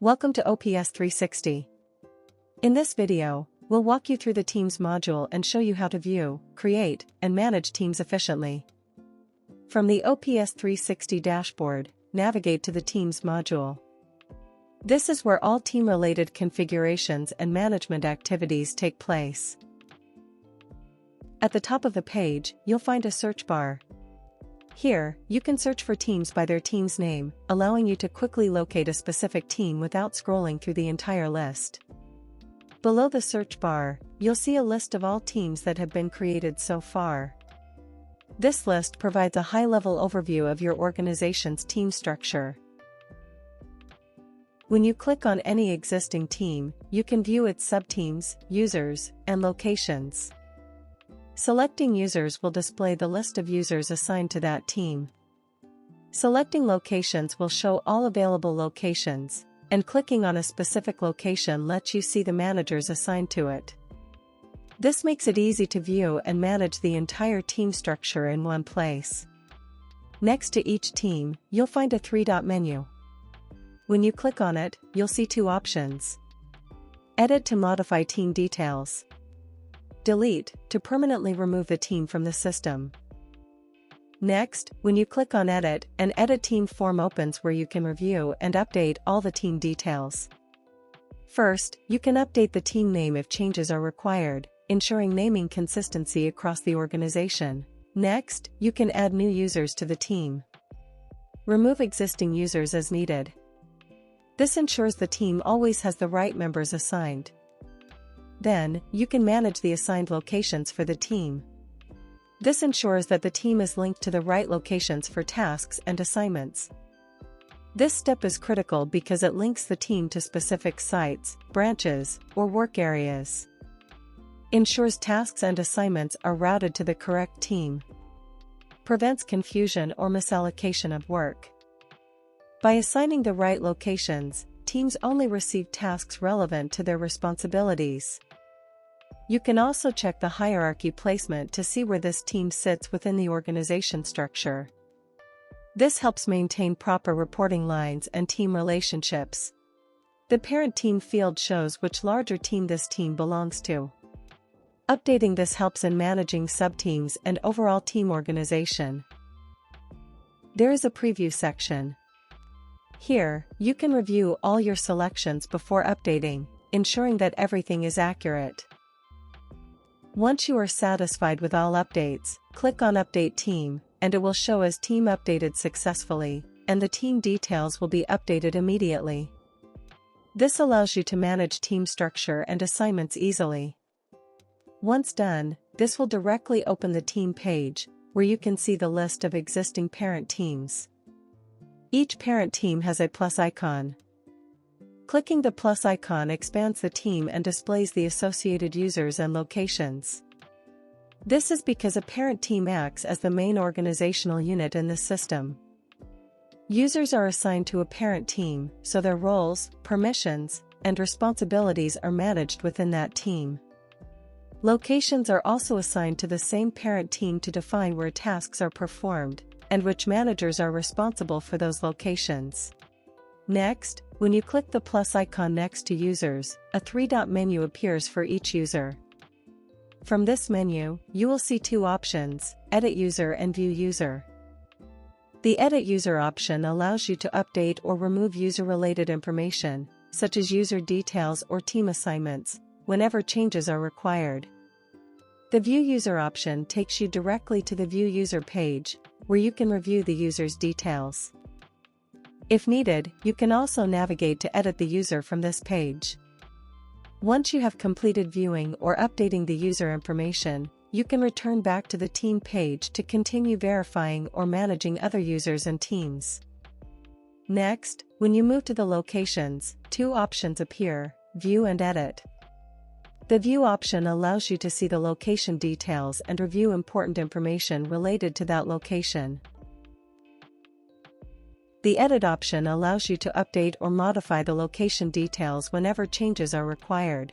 Welcome to OPS360. In this video, we'll walk you through the Teams module and show you how to view, create, and manage teams efficiently. From the OPS360 dashboard, navigate to the Teams module. This is where all team-related configurations and management activities take place. At the top of the page, you'll find a search bar. Here, you can search for teams by their team's name, allowing you to quickly locate a specific team without scrolling through the entire list. Below the search bar, you'll see a list of all teams that have been created so far. This list provides a high-level overview of your organization's team structure. When you click on any existing team, you can view its subteams, users, and locations. Selecting users will display the list of users assigned to that team. Selecting locations will show all available locations, and clicking on a specific location lets you see the managers assigned to it. This makes it easy to view and manage the entire team structure in one place. Next to each team, you'll find a three-dot menu. When you click on it, you'll see two options. Edit to modify team details. Delete, to permanently remove the team from the system. Next, when you click on Edit, an Edit Team form opens where you can review and update all the team details. First, you can update the team name if changes are required, ensuring naming consistency across the organization. Next, you can add new users to the team. Remove existing users as needed. This ensures the team always has the right members assigned. Then, you can manage the assigned locations for the team. This ensures that the team is linked to the right locations for tasks and assignments. This step is critical because it links the team to specific sites, branches, or work areas. Ensures tasks and assignments are routed to the correct team. Prevents confusion or misallocation of work. By assigning the right locations, teams only receive tasks relevant to their responsibilities. You can also check the hierarchy placement to see where this team sits within the organization structure. This helps maintain proper reporting lines and team relationships. The parent team field shows which larger team this team belongs to. Updating this helps in managing subteams and overall team organization. There is a preview section. Here, you can review all your selections before updating, ensuring that everything is accurate. Once you are satisfied with all updates, click on Update Team, and it will show as team updated successfully, and the team details will be updated immediately. This allows you to manage team structure and assignments easily. Once done, this will directly open the team page, where you can see the list of existing parent teams. Each parent team has a plus icon. Clicking the plus icon expands the team and displays the associated users and locations. This is because a parent team acts as the main organizational unit in this system. Users are assigned to a parent team, so their roles, permissions, and responsibilities are managed within that team. Locations are also assigned to the same parent team to define where tasks are performed, and which managers are responsible for those locations. Next, when you click the plus icon next to users, a three-dot menu appears for each user. From this menu, you will see two options, Edit User and View User. The Edit User option allows you to update or remove user-related information, such as user details or team assignments, whenever changes are required. The View User option takes you directly to the View User page, where you can review the user's details. If needed, you can also navigate to edit the user from this page. Once you have completed viewing or updating the user information, you can return back to the team page to continue verifying or managing other users and teams. Next, when you move to the locations, two options appear, View and Edit. The View option allows you to see the location details and review important information related to that location. The Edit option allows you to update or modify the location details whenever changes are required.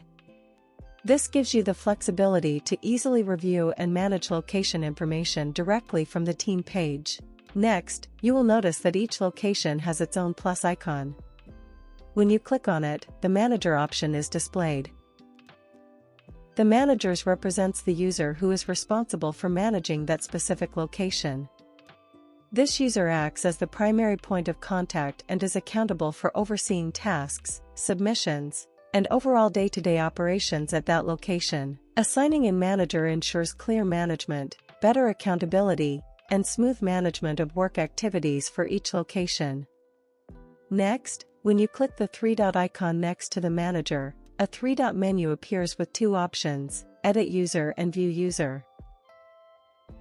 This gives you the flexibility to easily review and manage location information directly from the team page. Next, you will notice that each location has its own plus icon. When you click on it, the Manager option is displayed. The Managers represents the user who is responsible for managing that specific location. This user acts as the primary point of contact and is accountable for overseeing tasks, submissions, and overall day-to-day operations at that location. Assigning a manager ensures clear management, better accountability, and smooth management of work activities for each location. Next, when you click the three-dot icon next to the manager, a three-dot menu appears with two options: Edit User and View User.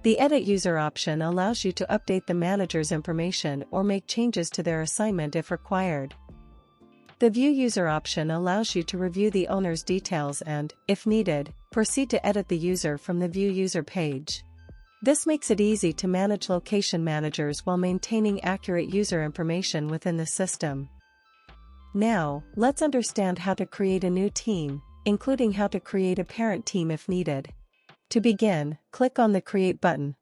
The Edit User option allows you to update the manager's information or make changes to their assignment if required. The View User option allows you to review the owner's details and, if needed, proceed to edit the user from the View User page. This makes it easy to manage location managers while maintaining accurate user information within the system. Now, let's understand how to create a new team, including how to create a parent team if needed. To begin, click on the Create button.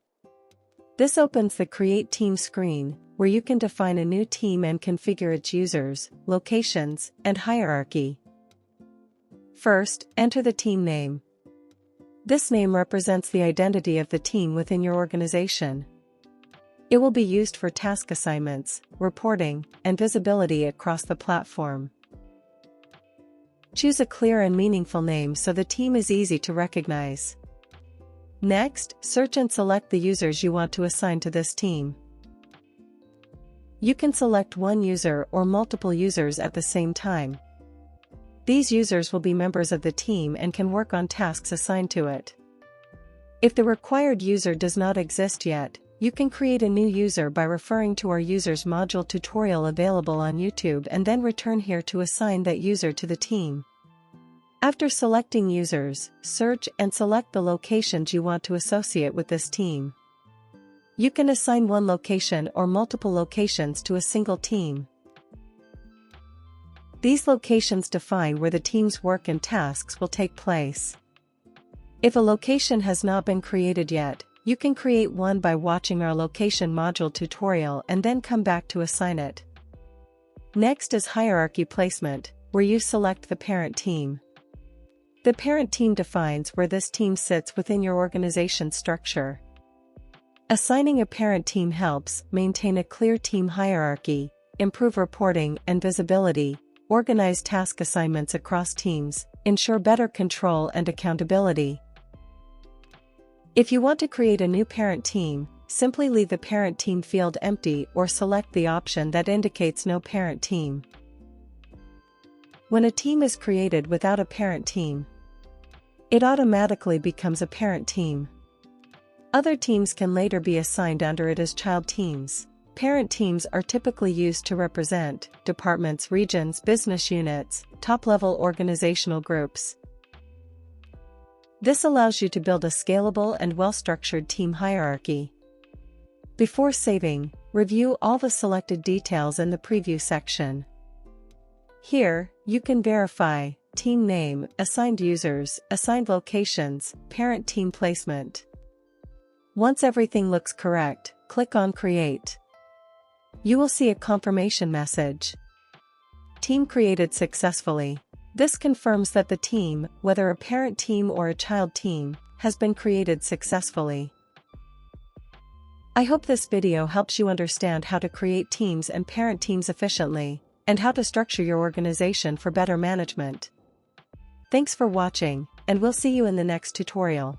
This opens the Create Team screen, where you can define a new team and configure its users, locations, and hierarchy. First, enter the team name. This name represents the identity of the team within your organization. It will be used for task assignments, reporting, and visibility across the platform. Choose a clear and meaningful name so the team is easy to recognize. Next, search and select the users you want to assign to this team. You can select one user or multiple users at the same time. These users will be members of the team and can work on tasks assigned to it. If the required user does not exist yet, you can create a new user by referring to our Users Module tutorial available on YouTube and then return here to assign that user to the team. After selecting users, search and select the locations you want to associate with this team. You can assign one location or multiple locations to a single team. These locations define where the team's work and tasks will take place. If a location has not been created yet, you can create one by watching our Location Module tutorial and then come back to assign it. Next is Hierarchy Placement, where you select the parent team. The parent team defines where this team sits within your organization structure. Assigning a parent team helps maintain a clear team hierarchy, improve reporting and visibility, organize task assignments across teams, ensure better control and accountability. If you want to create a new parent team, simply leave the parent team field empty or select the option that indicates no parent team. When a team is created without a parent team, it automatically becomes a parent team. Other teams can later be assigned under it as child teams. Parent teams are typically used to represent departments, regions, business units, top-level organizational groups. This allows you to build a scalable and well-structured team hierarchy. Before saving, review all the selected details in the preview section. Here, you can verify team name, assigned users, assigned locations, parent team placement. Once everything looks correct, click on Create. You will see a confirmation message. Team created successfully. This confirms that the team, whether a parent team or a child team, has been created successfully. I hope this video helps you understand how to create teams and parent teams efficiently, and how to structure your organization for better management. Thanks for watching, and we'll see you in the next tutorial.